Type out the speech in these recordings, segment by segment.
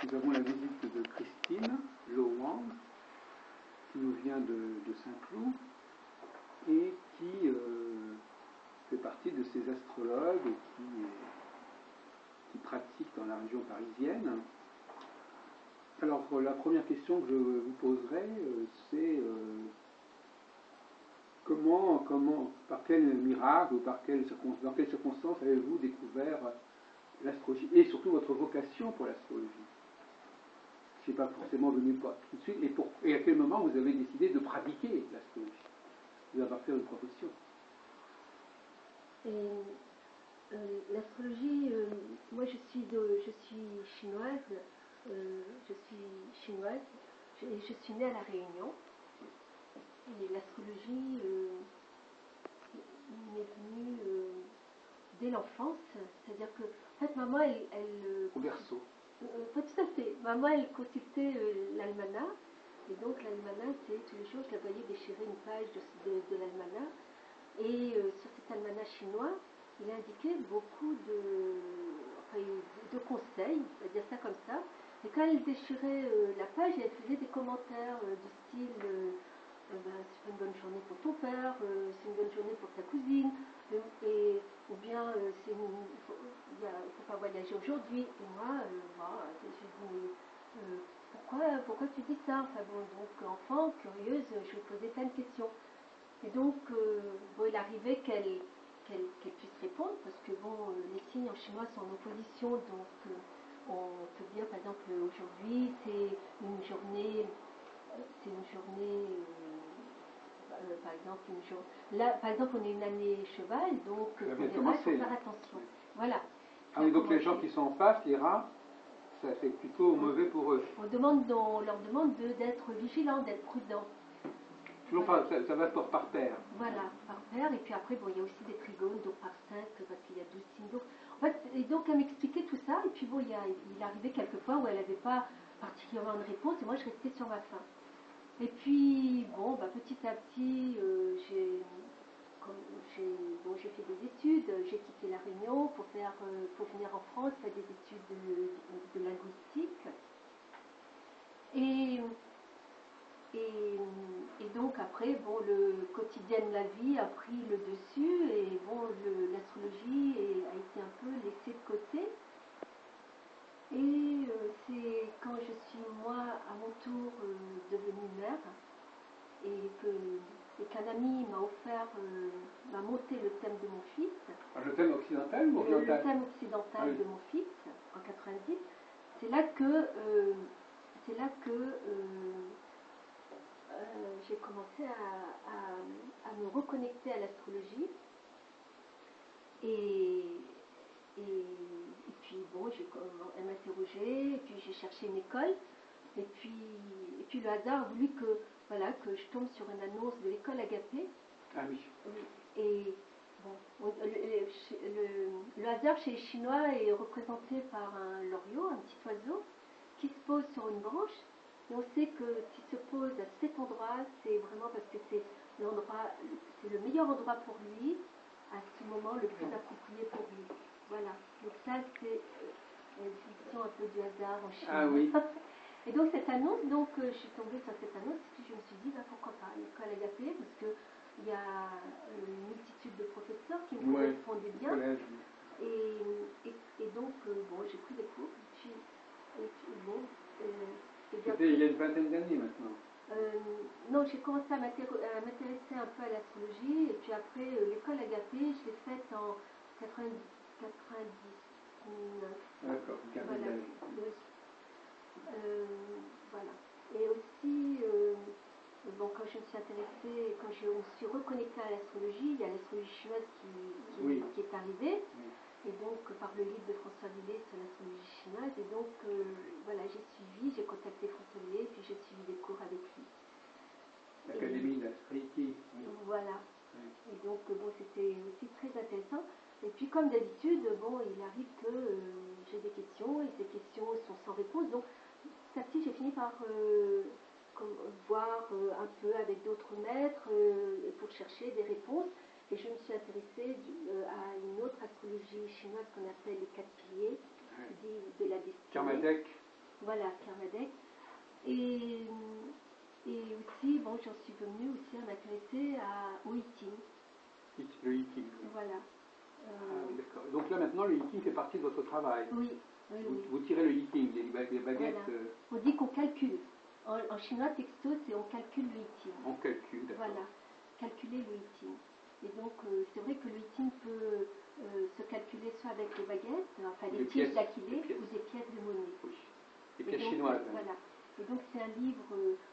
nous avons la visite de Christine Lo Wang, qui nous vient de Saint-Cloud et qui fait partie de ces astrologues qui pratiquent dans la région parisienne. Alors, la première question que je vous poserai, c'est par quel miracle ou dans quelles circonstances avez-vous découvert l'astrologie et surtout votre vocation pour l'astrologie? Je n'ai pas forcément venu tout de suite. Et à quel moment vous avez décidé de pratiquer l'astrologie, de avoir fait une profession? L'astrologie, moi je suis chinoise, et je suis née à La Réunion. Et l'astrologie m'est venue dès l'enfance, c'est-à-dire que en fait maman elle au berceau. Pas tout à fait. Maman elle consultait l'almanach, et donc l'almanach, tous les jours je la voyais déchirer une page de l'almanach, et sur cet almanach chinois il indiquait beaucoup de conseils, on va dire ça comme ça. Et quand elle déchirait la page, elle faisait des commentaires du style c'est une bonne journée pour ton père, c'est une bonne journée pour ta cousine, ou bien il ne faut pas voyager aujourd'hui. Et moi, je dis pourquoi tu dis ça? Enfin bon, donc enfant, curieuse, je lui posais plein de questions. Et donc, il arrivait qu'elle puisse répondre, parce que les signes en chinois sont en opposition, donc on peut dire par exemple aujourd'hui c'est une journée là par exemple on est une année cheval, donc il faut faire attention. Voilà. Ah oui, donc les gens qui sont en face, les rats, ça c'est plutôt mauvais pour eux. On leur demande d'être vigilants, d'être prudents. Toujours ça va par paire. Voilà, par paire, et puis après, il y a aussi des trigones, donc par 5, parce qu'il y a 12 signes. Donc, en fait, et donc elle m'expliquait tout ça, et puis il arrivait quelquefois où elle n'avait pas particulièrement de réponse, et moi je restais sur ma faim. Et puis, petit à petit, j'ai fait des études, j'ai quitté La Réunion pour venir en France faire des études de linguistique. Et donc après, le quotidien de la vie a pris le dessus, et l'astrologie a été un peu laissée de côté. Et c'est quand je suis moi à mon tour devenue mère, et qu'un ami m'a monté le thème de mon fils. Le thème occidental ou oriental? Le thème occidental de mon fils en 90. C'est là que j'ai commencé à me reconnecter à l'astrologie, et puis elle m'interrogeait, et puis j'ai cherché une école, et puis le hasard a voulu que je tombe sur une annonce de l'école Agapé. Ah oui. Et le hasard chez les Chinois est représenté par un loriot, un petit oiseau, qui se pose sur une branche. Et on sait que s'il se pose à cet endroit, c'est vraiment parce que c'est le meilleur endroit pour lui, à ce moment le plus approprié pour lui. Voilà. Donc ça, c'est une fonction un peu du hasard en Chine. Ah oui. Et donc cette annonce, je suis tombée sur cette annonce, et puis je me suis dit, pourquoi pas, l'école Agapé, parce qu'il y a une multitude de professeurs qui me correspondaient bien. Et donc, j'ai pris des cours, c'était il y a une vingtaine d'années maintenant. Non, j'ai commencé à m'intéresser un peu à l'astrologie, et puis après, l'école Agapé, je l'ai faite en 99. D'accord, voilà. Et aussi, quand je me suis intéressée, quand je me suis reconnectée à l'astrologie, il y a l'astrologie chinoise qui est arrivée. Oui. Et donc, par le livre de François Villers sur l'astrologie chinoise, et donc, j'ai contacté François Villers, et puis j'ai suivi des cours avec lui. L'Académie d'Astrologie. Voilà. Oui. Et donc, c'était aussi très intéressant. Et puis, comme d'habitude, il arrive que j'ai des questions, et ces questions sont sans réponse. Donc, petit à petit, j'ai fini par voir un peu avec d'autres maîtres pour chercher des réponses. Et je me suis intéressée à une autre astrologie chinoise qu'on appelle les 4 piliers de la destinée. Karmadec. Voilà, Kermadec. Et aussi, bon, j'en suis venue aussi à m'intéresser au hitting. Le hitting. Voilà. Ah, d'accord. Donc là maintenant, le hitting fait partie de votre travail. Oui, oui, oui. Vous tirez le hitting, les baguettes. Voilà. On dit qu'on calcule. En chinois, texto, c'est on calcule le hitting. On calcule, d'accord. Voilà, calculer le hitting. Et donc, c'est vrai que le hitting peut se calculer soit avec les baguettes, enfin les tiges d'aquilée, ou des pièces de monnaie. Oui, des pièces chinoises. Voilà. Et donc, c'est un livre,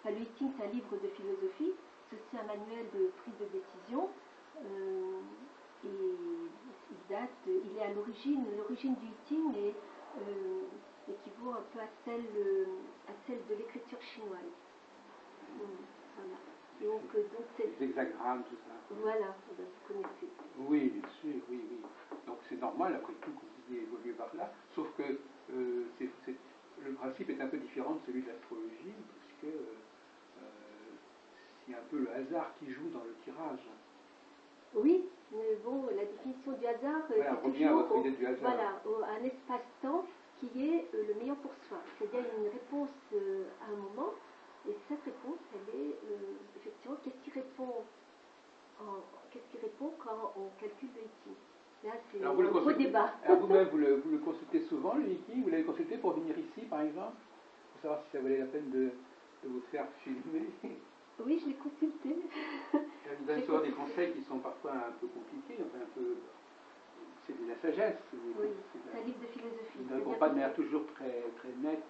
le hitting, c'est un livre de philosophie, c'est aussi un manuel de prise de décision. Et il est à l'origine du hitting équivaut un peu à celle de l'écriture chinoise. Voilà. Donc c'est les hexagrammes, tout ça. Voilà, vous connaissez. Oui, bien sûr, oui. Donc c'est normal, après tout, que vous ayez évolué par là, sauf que le principe est un peu différent de celui de l'astrologie, puisque c'est un peu le hasard qui joue dans le tirage. Oui, mais bon, la définition du hasard, voilà, c'est toujours du hasard. Voilà, un espace-temps qui est le meilleur pour soi. C'est-à-dire une réponse à un moment, et cette réponse, elle est effectivement qu'est-ce qui répond quand on calcule le hitting. Là, c'est un gros débat. Alors vous-même, vous le consultez souvent, le hitting? Vous l'avez consulté pour venir ici, par exemple, pour savoir si ça valait la peine de vous faire filmer? Oui, je l'ai consulté. Vous donne souvent des conseils qui sont parfois un peu compliqués, enfin un peu... C'est de la sagesse. Oui, c'est un livre de philosophie. Ils ne répondent pas de manière toujours très, très nette.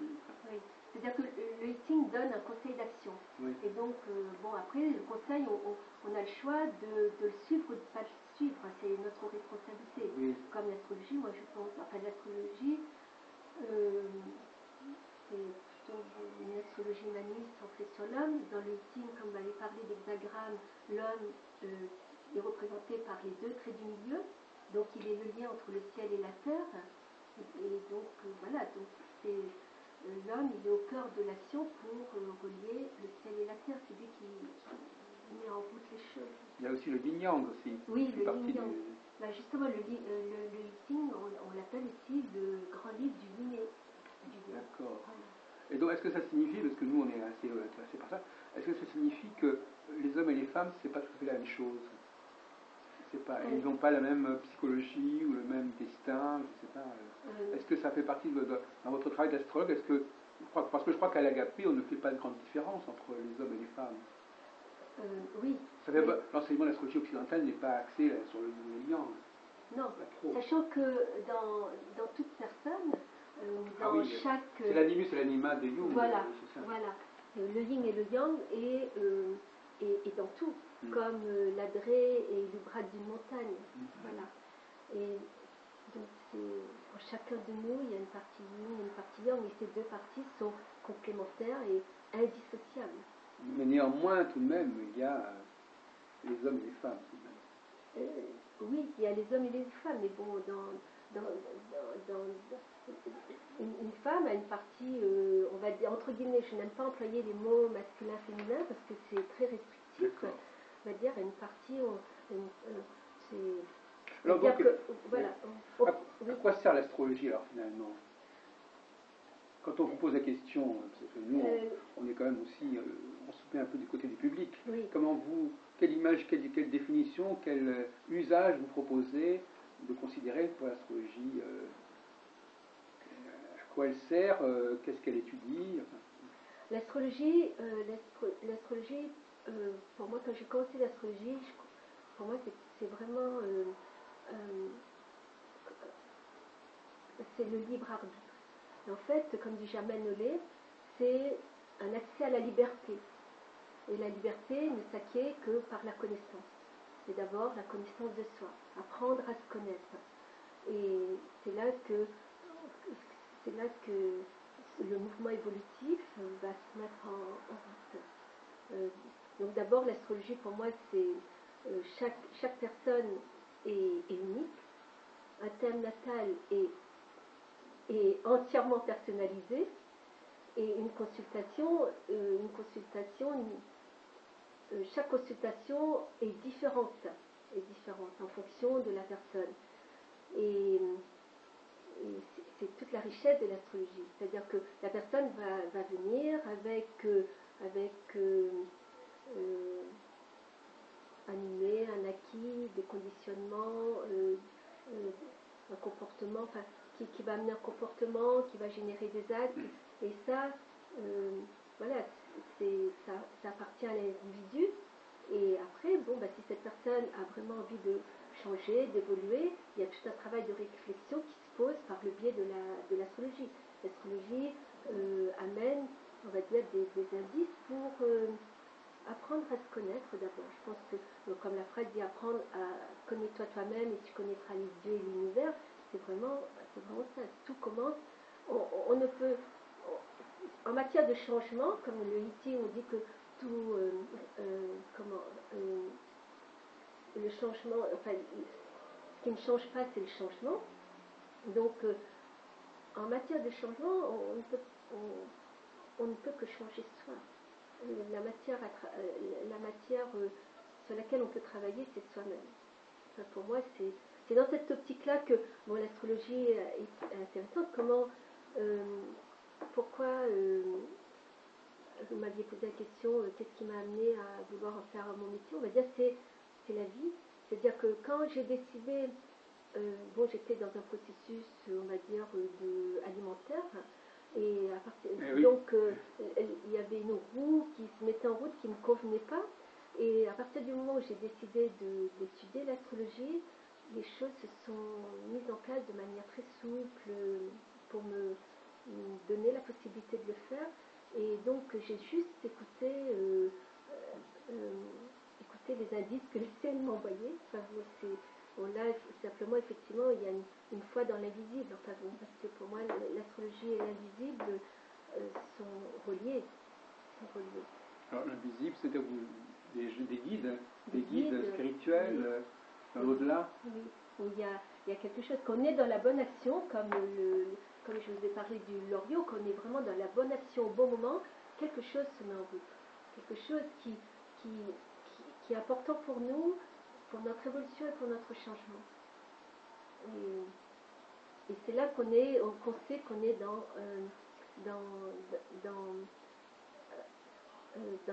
Oui, c'est-à-dire que le hitting donne un conseil d'action. Oui. Et donc, bon, après, le conseil, on a le choix de le suivre ou de ne pas le suivre. C'est notre responsabilité. Oui. Comme l'astrologie, moi je pense, enfin l'astrologie, c'est plutôt une astrologie humaniste centrée sur l'homme. Dans le hitting, comme vous avez parlé d'hexagramme, l'homme est représenté par les deux traits du milieu. Donc il est le lien entre le ciel et la terre. Et donc voilà, donc c'est l'homme, il est au cœur de l'action pour relier le ciel et la terre. C'est lui qui met en route les choses. Il y a aussi le yin-yang aussi. Oui, le yin-yang. Bah justement, le hitting, on l'appelle aussi le grand livre du yin et du yang. D'accord. Voilà. Et donc, est-ce que ça signifie, parce que nous on est assez intéressés par ça, est-ce que ça signifie que les hommes et les femmes, c'est pas tout à fait la même chose? Ils n'ont pas la même psychologie ou le même destin, je ne sais pas. Est-ce que ça fait partie dans votre travail d'astrologue? Parce que je crois qu'à l'Agapé, on ne fait pas de grande différence entre les hommes et les femmes. Oui. L'enseignement de l'astrologie occidentale n'est pas axé sur le yin et le yang. Non, sachant que dans toute personne, chaque... C'est l'animus et l'anima de Jung. Voilà. Le yin et le yang est dans tout, comme l'adré et l'ouvrage d'une montagne. Voilà. Et donc, en chacun de nous, il y a une partie yin et une partie yang, et ces deux parties sont complémentaires et indissociables. Mais néanmoins, tout de même, il y a les hommes et les femmes. Tout de même. Oui, il y a les hommes et les femmes, mais bon, une femme a une partie, on va dire, entre guillemets, je n'aime pas employer les mots masculin-féminin parce que c'est très restrictif. On va dire une partie, alors donc, voilà. À quoi sert l'astrologie alors finalement? Quand on vous pose la question, parce que nous on est quand même aussi, on se met un peu du côté du public. Oui. Quelle image, quelle définition, quel usage vous proposez de considérer pour l'astrologie? À quoi elle sert? Qu'est-ce qu'elle étudie? L'astrologie, pour moi, quand j'ai commencé l'astrologie, pour moi, c'est vraiment c'est le libre arbitre. Et en fait, comme dit Germaine Nollet, c'est un accès à la liberté. Et la liberté ne s'acquiert que par la connaissance. C'est d'abord la connaissance de soi, apprendre à se connaître. Et c'est là que le mouvement évolutif va se mettre en route. Donc d'abord, l'astrologie, pour moi, c'est chaque personne est unique. Un thème natal est entièrement personnalisé. Et chaque consultation est différente en fonction de la personne. Et c'est toute la richesse de l'astrologie. C'est-à-dire que la personne va venir avec animé, un acquis, des conditionnements, un comportement, enfin, qui va amener un comportement, qui va générer des actes. Et ça, voilà, ça appartient à l'individu. Et après, bon, bah, si cette personne a vraiment envie de changer, d'évoluer, il y a tout un travail de réflexion qui se pose par le biais de l'astrologie. L'astrologie amène, on va dire, des indices pour apprendre à se connaître d'abord. Je pense que, comme la phrase dit, apprendre à connaître toi-même et tu connaîtras les dieux et l'univers, c'est vraiment ça. Tout commence. On ne peut, en matière de changement, comme le I Ching, on dit que tout, le changement, enfin, ce qui ne change pas, c'est le changement. Donc, en matière de changement, on ne peut que changer soi. La matière sur laquelle on peut travailler, c'est soi-même. Enfin, pour moi, c'est dans cette optique-là que bon, l'astrologie est intéressante. Pourquoi vous m'aviez posé la question, qu'est-ce qui m'a amené à vouloir en faire mon métier? On va dire c'est la vie. C'est-à-dire que quand j'ai décidé, j'étais dans un processus, on va dire, alimentaire. Et à partir, donc, il y avait une roue qui se mettait en route qui ne me convenait pas. Et à partir du moment où j'ai décidé d'étudier l'astrologie, les choses se sont mises en place de manière très souple pour me donner la possibilité de le faire. Et donc, j'ai juste écouté les indices que le ciel m'envoyait. Enfin, là, simplement, effectivement, il y a une foi dans l'invisible. Enfin, parce que pour moi, l'astrologie et l'invisible sont reliés. Alors, l'invisible, c'est-à-dire des guides spirituels, dans l'au-delà. Oui, où il y a quelque chose, qu'on est dans la bonne action, comme je vous ai parlé du Loriot, qu'on est vraiment dans la bonne action au bon moment, quelque chose se met en route. Quelque chose qui est important pour nous, pour notre évolution et pour notre changement. Et c'est là qu'on sait qu'on est dans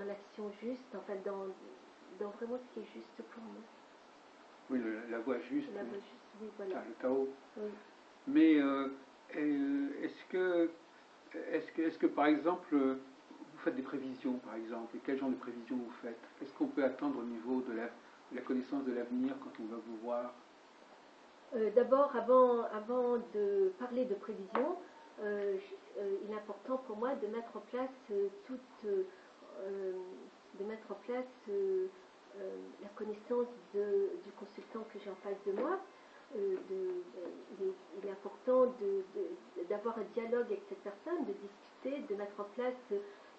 l'action juste, enfin dans vraiment ce qui est juste pour nous. Oui, la voie juste. La voie juste, oui, voilà. Le Tao. Oui. Mais est-ce que par exemple, vous faites des prévisions, par exemple, et quel genre de prévisions vous faites? Qu'est-ce qu'on peut attendre au niveau de la connaissance de l'avenir quand on va vous voir? D'abord, avant de parler de prévision, il est important pour moi de mettre en place la connaissance du consultant que j'ai en face de moi. Il est important d'avoir un dialogue avec cette personne, de discuter, de mettre en place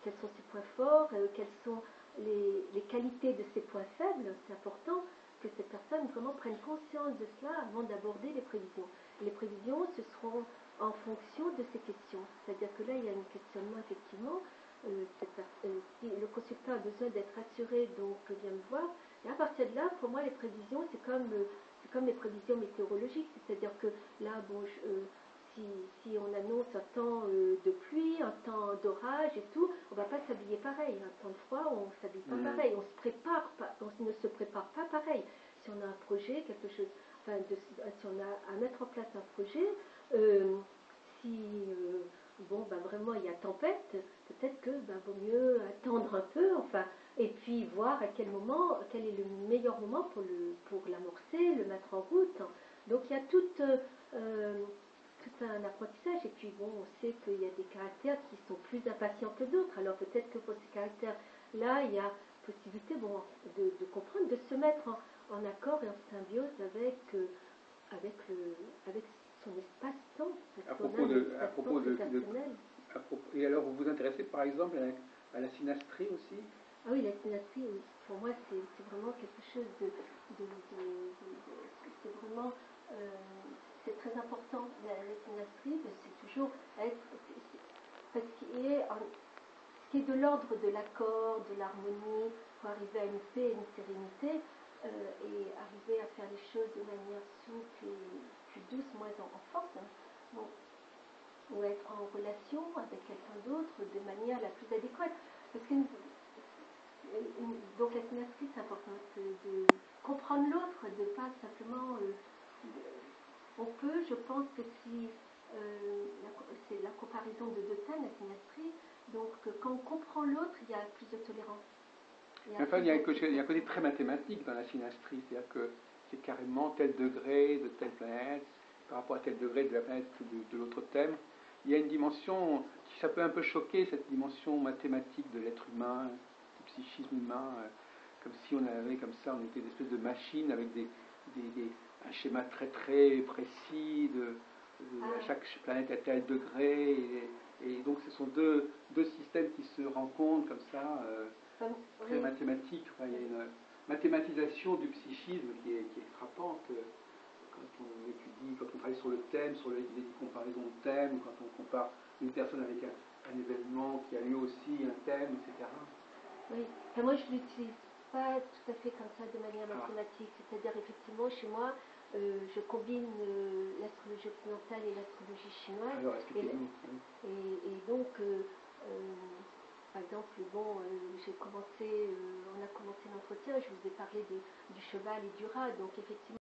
quels sont ses points forts, quelles sont les qualités de ses points faibles. C'est important que cette personne vraiment prenne conscience de cela avant d'aborder les prévisions. Les prévisions, ce seront en fonction de ces questions. C'est-à-dire que là, il y a un questionnement, effectivement. Si le consultant a besoin d'être rassuré, donc vient me voir. Et à partir de là, pour moi, les prévisions, c'est comme les prévisions météorologiques. C'est-à-dire que là, si on annonce un temps de pluie, un temps d'orage et tout, on ne va pas s'habiller pareil. Un temps de froid, on ne s'habille pas pareil. On ne se prépare pas pareil. Si on a un projet, quelque chose, si on a à mettre en place un projet, vraiment il y a tempête, peut-être que vaut mieux attendre un peu, et puis voir à quel est le meilleur moment pour l'amorcer, le mettre en route. Donc il y a tout un apprentissage, et puis on sait qu'il y a des caractères qui sont plus impatients que d'autres, alors peut-être que pour ces caractères-là, il y a possibilité de comprendre, de se mettre en accord et en symbiose avec son espace-temps. Et alors vous vous intéressez par exemple à la synastrie aussi? Ah oui, la synastrie, pour moi, c'est vraiment quelque chose c'est vraiment c'est très important. La synastrie, c'est toujours parce ce qui est de l'ordre de l'accord, de l'harmonie, pour arriver à une paix et une sérénité, et arriver à faire les choses de manière souple et plus douce, moins en force. Bon. doit être en relation avec quelqu'un d'autre de manière la plus adéquate. Parce que donc la synastrie, c'est important de comprendre l'autre, de pas simplement... on peut, je pense que si... c'est la comparaison de deux thèmes, la synastrie, donc quand on comprend l'autre, il y a plus de tolérance. Enfin, il y a un côté très mathématique dans la synastrie, c'est-à-dire que c'est carrément tel degré de telle planète par rapport à tel degré de la planète de l'autre thème. Il y a une dimension qui ça peut un peu choquer, cette dimension mathématique de l'être humain, du psychisme humain, comme si on avait comme ça, on était une espèce de machine avec un schéma très très précis chaque planète à tel degré, et donc ce sont deux systèmes qui se rencontrent comme ça, très mathématiques. Enfin, il y a une mathématisation du psychisme qui est frappante quand on étudie, quand on travaille sur le thème, sur les comparaisons de thèmes, quand on compare une personne avec un événement qui a lui aussi un thème, etc. Oui, enfin, moi je ne l'utilise pas tout à fait comme ça de manière mathématique, c'est-à-dire effectivement chez moi je combine l'astrologie occidentale et l'astrologie chinoise. Alors, et donc, par exemple, bon, on a commencé l'entretien, je vous ai parlé du cheval et du rat, donc effectivement.